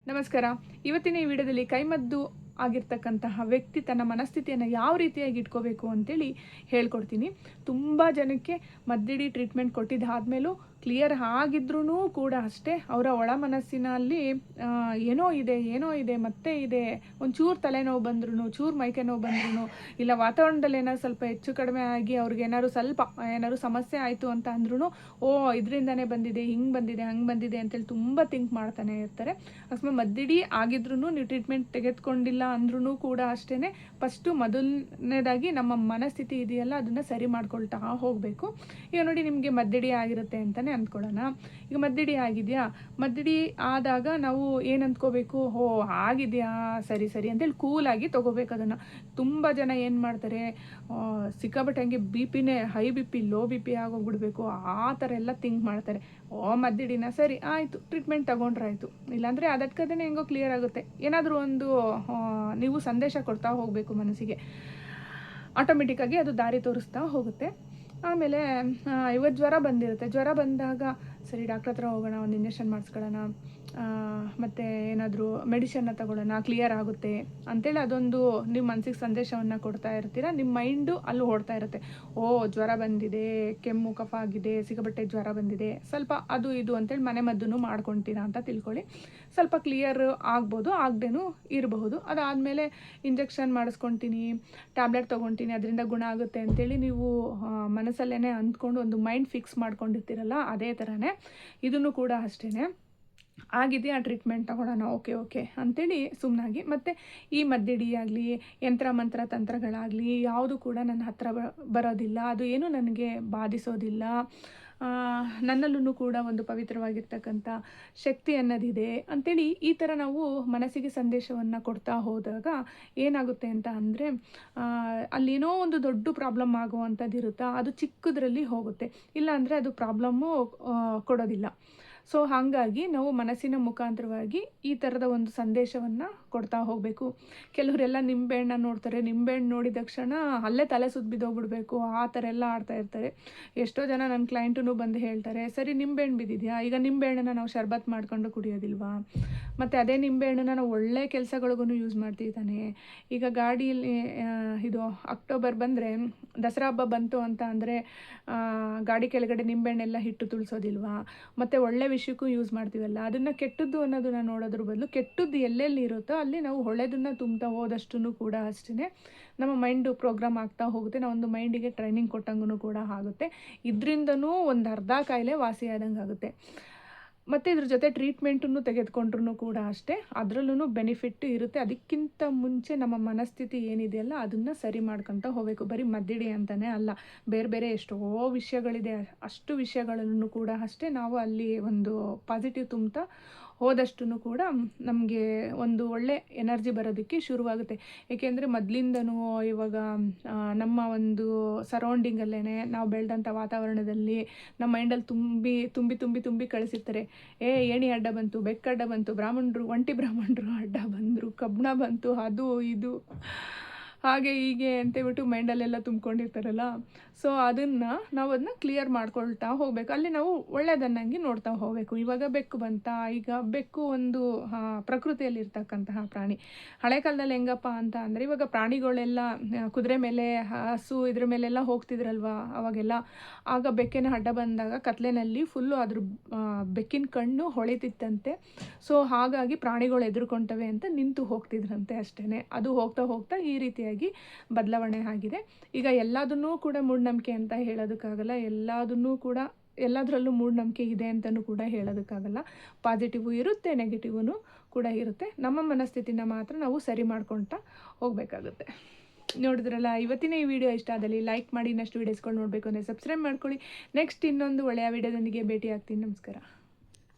ನಮಸ್ಕಾರ. ಇವತ್ತಿನ ಈ ವಿಡಿಯೋದಲ್ಲಿ ಕೈಮದ್ದು ಆಗಿರ್ತಕ್ಕಂತಹ ವ್ಯಕ್ತಿ ತನ್ನ ಮನಸ್ಥಿತಿಯನ್ನು ಯಾವ ರೀತಿಯಾಗಿ ಇಟ್ಕೋಬೇಕು ಅಂತೇಳಿ ಹೇಳ್ಕೊಡ್ತೀನಿ. ತುಂಬ ಜನಕ್ಕೆ ಮದ್ದಿಡಿ ಟ್ರೀಟ್ಮೆಂಟ್ ಕೊಟ್ಟಿದ್ದಾದ್ಮೇಲೂ ಕ್ಲಿಯರ್ ಆಗಿದ್ರೂ ಕೂಡ ಅಷ್ಟೇ ಅವರ ಒಳ ಮನಸ್ಸಿನಲ್ಲಿ ಏನೋ ಇದೆ ಮತ್ತೆ ಇದೆ, ಒಂಚೂರು ತಲೆನೋವು ಬಂದ್ರೂ, ಚೂರು ಮೈಕೆ ನೋವು ಬಂದ್ರೂ, ಇಲ್ಲ ವಾತಾವರಣದಲ್ಲಿ ಏನಾದ್ರು ಸ್ವಲ್ಪ ಹೆಚ್ಚು ಕಡಿಮೆ ಆಗಿ ಅವ್ರಿಗೆ ಏನಾದ್ರು ಸಮಸ್ಯೆ ಆಯಿತು ಅಂತ ಅಂದ್ರೂ, ಇದರಿಂದನೇ ಬಂದಿದೆ, ಹಿಂಗೆ ಬಂದಿದೆ, ಹಂಗೆ ಬಂದಿದೆ ಅಂತೇಳಿ ತುಂಬ ಥಿಂಕ್ ಮಾಡ್ತಾನೆ ಇರ್ತಾರೆ. ಅಕಸ್ಮಾತ್ ಮದ್ದಿಡಿ ಆಗಿದ್ರೂ ನೀವು ಟ್ರೀಟ್ಮೆಂಟ್ ತೆಗೆದುಕೊಂಡಿಲ್ಲ ಅಂದ್ರೂ ಕೂಡ ಅಷ್ಟೇ, ಫಸ್ಟು ಮೊದಲನೇದಾಗಿ ನಮ್ಮ ಮನಸ್ಥಿತಿ ಇದೆಯಲ್ಲ ಅದನ್ನು ಸರಿ ಮಾಡ್ಕೊಳ್ತಾ ಹೋಗಬೇಕು. ಈಗ ನೋಡಿ, ನಿಮಗೆ ಮದ್ದಿಡಿ ಆಗಿರುತ್ತೆ ಅಂತಲೇ ಅಂದ್ಕೊಳ್ಳೋಣ. ಈಗ ಮದ್ದಿಡಿ ಆಗಿದೆಯಾ, ಮದ್ದಿಡಿ ಆದಾಗ ನಾವು ಏನು ಅಂದ್ಕೋಬೇಕು, ಆಗಿದೆಯಾ, ಸರಿ ಅಂತೇಳಿ ಕೂಲಾಗಿ ತೊಗೋಬೇಕು ಅದನ್ನು. ತುಂಬ ಜನ ಏನು ಮಾಡ್ತಾರೆ, ಸಿಕ್ಕಾಬಟ್ಟೆ ಹಂಗೆ high B P low B P ಆಗೋಗ್ಬಿಡ್ಬೇಕು, ಆ ಥರ ಎಲ್ಲ ಥಿಂಕ್ ಮಾಡ್ತಾರೆ. ಮದ್ದಿಡಿನ ಸರಿ ಆಯಿತು, ಟ್ರೀಟ್ಮೆಂಟ್ ತೊಗೊಂಡ್ರಾಯ್ತು, ಇಲ್ಲಾಂದರೆ ಅದಕ್ಕದೇ ಹೆಂಗೋ ಕ್ಲಿಯರ್ ಆಗುತ್ತೆ. ಏನಾದರೂ ಒಂದು ನೀವು ಸಂದೇಶ ಕೊಡ್ತಾ ಹೋಗಬೇಕು ಮನಸ್ಸಿಗೆ, ಆಟೋಮೆಟಿಕ್ಕಾಗಿ ಅದು ದಾರಿ ತೋರಿಸ್ತಾ ಹೋಗುತ್ತೆ. ಆಮೇಲೆ ಇವತ್ತು ಜ್ವರ ಬಂದಿರುತ್ತೆ, ಜ್ವರ ಬಂದಾಗ ಸರಿ ಡಾಕ್ಟ್ರ್ ಹತ್ರ ಹೋಗೋಣ, ಒಂದು ಇಂಜೆಕ್ಷನ್ ಮಾಡಿಸ್ಕೊಳ್ಳೋಣ, ಮತ್ತು ಏನಾದರೂ ಮೆಡಿಷನ್ನ ತಗೊಳ್ಳೋಣ, ಕ್ಲಿಯರ್ ಆಗುತ್ತೆ ಅಂತೇಳಿ ಅದೊಂದು ನೀವು ಮನಸ್ಸಿಗೆ ಸಂದೇಶವನ್ನು ಕೊಡ್ತಾ ಇರ್ತೀರ. ನಿಮ್ಮ ಮೈಂಡು ಅಲ್ಲಿ ಓಡ್ತಾ ಇರುತ್ತೆ, ಜ್ವರ ಬಂದಿದೆ, ಕೆಮ್ಮು ಕಫ ಆಗಿದೆ, ಸಿಕ್ಕಾಪಟ್ಟೆ ಜ್ವರ ಬಂದಿದೆ, ಸ್ವಲ್ಪ ಅದು ಇದು ಅಂತೇಳಿ ಮನೆ ಮದ್ದನ್ನು ಮಾಡ್ಕೊತೀರಾ ಅಂತ ತಿಳ್ಕೊಳ್ಳಿ. ಸ್ವಲ್ಪ ಕ್ಲಿಯರ್ ಆಗ್ಬೋದು, ಆಗದೇನೂ ಇರಬಹುದು. ಅದಾದಮೇಲೆ ಇಂಜೆಕ್ಷನ್ ಮಾಡಿಸ್ಕೊತೀನಿ, ಟ್ಯಾಬ್ಲೆಟ್ ತೊಗೊತೀನಿ, ಅದರಿಂದ ಗುಣ ಆಗುತ್ತೆ ಅಂತೇಳಿ ನೀವು ಮನಸ್ಸಲ್ಲೇ ಅಂದ್ಕೊಂಡು ಒಂದು ಮೈಂಡ್ ಫಿಕ್ಸ್ ಮಾಡ್ಕೊಂಡಿರ್ತೀರಲ್ಲ, ಅದೇ ಥರನೇ ಇದನ್ನು ಕೂಡ ಅಷ್ಟೇ. ಆಗಿದೆಯಾ, ಟ್ರೀಟ್ಮೆಂಟ್ ತಗೊಳ್ಳೋಣ, ಓಕೆ ಅಂಥೇಳಿ ಸುಮ್ಮನಾಗಿ. ಮತ್ತು ಈ ಮದ್ದಿಡಿ ಆಗಲಿ, ಯಂತ್ರ ಮಂತ್ರ ತಂತ್ರಗಳಾಗಲಿ ಯಾವುದು ಕೂಡ ನನ್ನ ಹತ್ರ ಬರೋದಿಲ್ಲ, ಅದು ಏನು ನನಗೆ ಬಾಧಿಸೋದಿಲ್ಲ. ನನ್ನಲ್ಲೂ ಕೂಡ ಒಂದು ಪವಿತ್ರವಾಗಿರ್ತಕ್ಕಂಥ ಶಕ್ತಿ ಅನ್ನೋದಿದೆ ಅಂಥೇಳಿ ಈ ಥರ ನಾವು ಮನಸ್ಸಿಗೆ ಸಂದೇಶವನ್ನು ಕೊಡ್ತಾ ಹೋದಾಗ ಏನಾಗುತ್ತೆ ಅಂತ ಅಂದರೆ, ಅಲ್ಲೇನೋ ಒಂದು ದೊಡ್ಡ ಪ್ರಾಬ್ಲಮ್ ಆಗುವಂಥದ್ದು ಇರುತ್ತಾ, ಅದು ಚಿಕ್ಕದ್ರಲ್ಲಿ ಹೋಗುತ್ತೆ, ಇಲ್ಲಾಂದರೆ ಅದು ಪ್ರಾಬ್ಲಮ್ಮು ಕೊಡೋದಿಲ್ಲ. ಸೊ ಹಾಗಾಗಿ ನಾವು ಮನಸ್ಸಿನ ಮುಖಾಂತರವಾಗಿ ಈ ಥರದ ಒಂದು ಸಂದೇಶವನ್ನು ಕೊಡ್ತಾ ಹೋಗಬೇಕು. ಕೆಲವರೆಲ್ಲ ನಿಂಬೆಹಣ್ಣ ನೋಡ್ತಾರೆ, ನಿಂಬೆಹಣ್ಣು ನೋಡಿದ ತಕ್ಷಣ ಅಲ್ಲೇ ತಲೆ ಸುತ್ತ ಬಿದ್ದೋಗ್ಬಿಡ್ಬೇಕು, ಆ ಥರ ಎಲ್ಲ ಆಡ್ತಾ ಇರ್ತಾರೆ. ಎಷ್ಟೋ ಜನ ನನ್ನ ಕ್ಲೈಂಟೂ ಬಂದು ಹೇಳ್ತಾರೆ, ಸರಿ ನಿಂಬೆಹಣ್ಣು ಬಿದ್ದಿದೆಯಾ, ಈಗ ನಿಂಬೆಹಣ್ಣನ್ನು ನಾವು ಶರ್ಬತ್ ಮಾಡ್ಕೊಂಡು ಕುಡಿಯೋದಿಲ್ವಾ, ಮತ್ತು ಅದೇ ನಿಂಬೆಹಣ್ಣನ್ನು ನಾವು ಒಳ್ಳೆ ಕೆಲಸಗಳಿಗೂ ಯೂಸ್ ಮಾಡ್ತೀವಿ ತಾನೆ. ಈಗ ಗಾಡಿಯಲ್ಲಿ ಇದು ಅಕ್ಟೋಬರ್ ಬಂದರೆ, ದಸರಾ ಹಬ್ಬ ಬಂತು ಅಂತ ಅಂದರೆ ಗಾಡಿ ಕೆಳಗಡೆ ನಿಂಬೆಹಣ್ಣೆಲ್ಲ ಹಿಟ್ಟು ತುಳಿಸೋದಿಲ್ವಾ, ಮತ್ತು ಒಳ್ಳೆ ವಿಷಯಕ್ಕೂ ಯೂಸ್ ಮಾಡ್ತೀವಲ್ಲ, ಅದನ್ನು ಕೆಟ್ಟದ್ದು ಅನ್ನೋದನ್ನು ನೋಡೋದ್ರ ಬದಲು ಕೆಟ್ಟದ್ದು ಎಲ್ಲೆಲ್ಲಿ ಇರುತ್ತೋ ಅಲ್ಲಿ ನಾವು ಒಳ್ಳೆಯದನ್ನು ತುಂಬ್ತಾ ಹೋದಷ್ಟು ಕೂಡ ಅಷ್ಟೇ ನಮ್ಮ ಮೈಂಡು ಪ್ರೋಗ್ರಾಮ್ ಆಗ್ತಾ ಹೋಗುತ್ತೆ. ನಾವೊಂದು ಮೈಂಡಿಗೆ ಟ್ರೈನಿಂಗ್ ಕೊಟ್ಟಂಗೂ ಕೂಡ ಆಗುತ್ತೆ. ಇದರಿಂದನೂ ಒಂದು ಅರ್ಧ ಕಾಯಿಲೆ ವಾಸಿಯಾದಂಗೆ ಆಗುತ್ತೆ. ಮತ್ತು ಇದ್ರ ಜೊತೆ ಟ್ರೀಟ್ಮೆಂಟನ್ನು ತೆಗೆದುಕೊಂಡ್ರೂ ಕೂಡ ಅಷ್ಟೇ, ಅದರಲ್ಲೂ ಬೆನಿಫಿಟ್ ಇರುತ್ತೆ. ಅದಕ್ಕಿಂತ ಮುಂಚೆ ನಮ್ಮ ಮನಸ್ಥಿತಿ ಏನಿದೆಯಲ್ಲ ಅದನ್ನು ಸರಿ ಮಾಡ್ಕೊತ ಹೋಗಬೇಕು. ಬರೀ ಮದ್ದಿಡಿ ಅಂತಲೇ ಅಲ್ಲ, ಬೇರೆ ಎಷ್ಟೋ ವಿಷಯಗಳಿದೆ, ಅಷ್ಟು ವಿಷಯಗಳನ್ನು ಕೂಡ ಅಷ್ಟೇ ನಾವು ಅಲ್ಲಿ ಒಂದು ಪಾಸಿಟಿವ್ ತುಂಬ್ತಾ ಹೋದಷ್ಟು ಕೂಡ ನಮಗೆ ಒಂದು ಒಳ್ಳೆ ಎನರ್ಜಿ ಬರೋದಕ್ಕೆ ಶುರುವಾಗುತ್ತೆ. ಏಕೆಂದರೆ ಮೊದಲಿಂದನೂ ಇವಾಗ ನಮ್ಮ ಒಂದು ಸರೌಂಡಿಂಗಲ್ಲೇ ನಾವು ಬೆಳೆದಂಥ ವಾತಾವರಣದಲ್ಲಿ ನಮ್ಮ ಮೈಂಡಲ್ಲಿ ತುಂಬಿ ಕಳಿಸಿರ್ತಾರೆ. ಏಣಿ ಅಡ್ಡ ಬಂತು, ಬೆಕ್ಕಡ್ಡ ಬಂತು, ಒಂಟಿ ಬ್ರಾಹ್ಮಣರು ಅಡ್ಡ ಬಂದರು, ಕಬ್ಬಣ ಬಂತು, ಅದು ಇದು ಹಾಗೆ ಹೀಗೆ ಅಂತೇಳ್ಬಿಟ್ಟು ಮೈಂಡಲ್ಲೆಲ್ಲ ತುಂಬ್ಕೊಂಡಿರ್ತಾರಲ್ಲ. ಸೊ ನಾವು ಅದನ್ನ ಕ್ಲಿಯರ್ ಮಾಡ್ಕೊಳ್ತಾ ಹೋಗಬೇಕು. ಅಲ್ಲಿ ನಾವು ಒಳ್ಳೆಯದನ್ನಂಗೆ ನೋಡ್ತಾ ಹೋಗಬೇಕು. ಇವಾಗ ಬೆಕ್ಕು ಬಂತಾ, ಈಗ ಬೆಕ್ಕು ಒಂದು ಪ್ರಕೃತಿಯಲ್ಲಿ ಇರ್ತಕ್ಕಂತಹ ಪ್ರಾಣಿ. ಹಳೆ ಕಾಲದಲ್ಲಿ ಹೆಂಗಪ್ಪ ಅಂತ ಅಂದರೆ, ಇವಾಗ ಪ್ರಾಣಿಗಳೆಲ್ಲ ಕುದುರೆ ಮೇಲೆ, ಹಸು ಇದ್ರ ಮೇಲೆಲ್ಲ ಹೋಗ್ತಿದ್ರಲ್ವ ಅವಾಗೆಲ್ಲ. ಆಗ ಬೆಕ್ಕಿನ ಅಡ್ಡ ಬಂದಾಗ ಕತ್ಲೆನಲ್ಲಿ ಫುಲ್ಲು ಅದ್ರ ಬೆಕ್ಕಿನ ಕಣ್ಣು ಹೊಳಿತಿತ್ತಂತೆ. ಸೊ ಹಾಗಾಗಿ ಪ್ರಾಣಿಗಳು ಎದುರ್ಕೊಳ್ತವೆ ಅಂತ ನಿಂತು ಹೋಗ್ತಿದ್ರಂತೆ ಅಷ್ಟೇ. ಅದು ಹೋಗ್ತಾ ಈ ರೀತಿಯಾಗಿ ಬದಲಾವಣೆ ಆಗಿದೆ. ಈಗ ಎಲ್ಲದನ್ನೂ ಕೂಡ ಮೂಢನಂಬಿಕೆ ಅಂತ ಹೇಳೋದಕ್ಕಾಗಲ್ಲ, ಎಲ್ಲದರಲ್ಲೂ ಮೂಢನಂಬಿಕೆ ಇದೆ ಅಂತಲೂ ಕೂಡ ಹೇಳೋದಕ್ಕಾಗಲ್ಲ. ಪಾಸಿಟಿವು ಇರುತ್ತೆ, ನೆಗೆಟಿವ್ನು ಕೂಡ ಇರುತ್ತೆ. ನಮ್ಮ ಮನಸ್ಥಿತಿನ ಮಾತ್ರ ನಾವು ಸರಿ ಮಾಡ್ಕೊಳ್ತಾ ಹೋಗಬೇಕಾಗುತ್ತೆ. ನೋಡಿದ್ರಲ್ಲ, ಇವತ್ತಿನ ಈ ವಿಡಿಯೋ ಇಷ್ಟ ಆದಲ್ಲಿ ಲೈಕ್ ಮಾಡಿ. ಇನ್ನಷ್ಟು ವೀಡಿಯೋಸ್ಗಳು ನೋಡಬೇಕು ಅಂದರೆ ಸಬ್ಸ್ಕ್ರೈಬ್ ಮಾಡ್ಕೊಳ್ಳಿ. ನೆಕ್ಸ್ಟ್ ಇನ್ನೊಂದು ಒಳ್ಳೆಯ ವಿಡಿಯೋದೊಂದಿಗೆ ಭೇಟಿ ಆಗ್ತೀನಿ. ನಮಸ್ಕಾರ.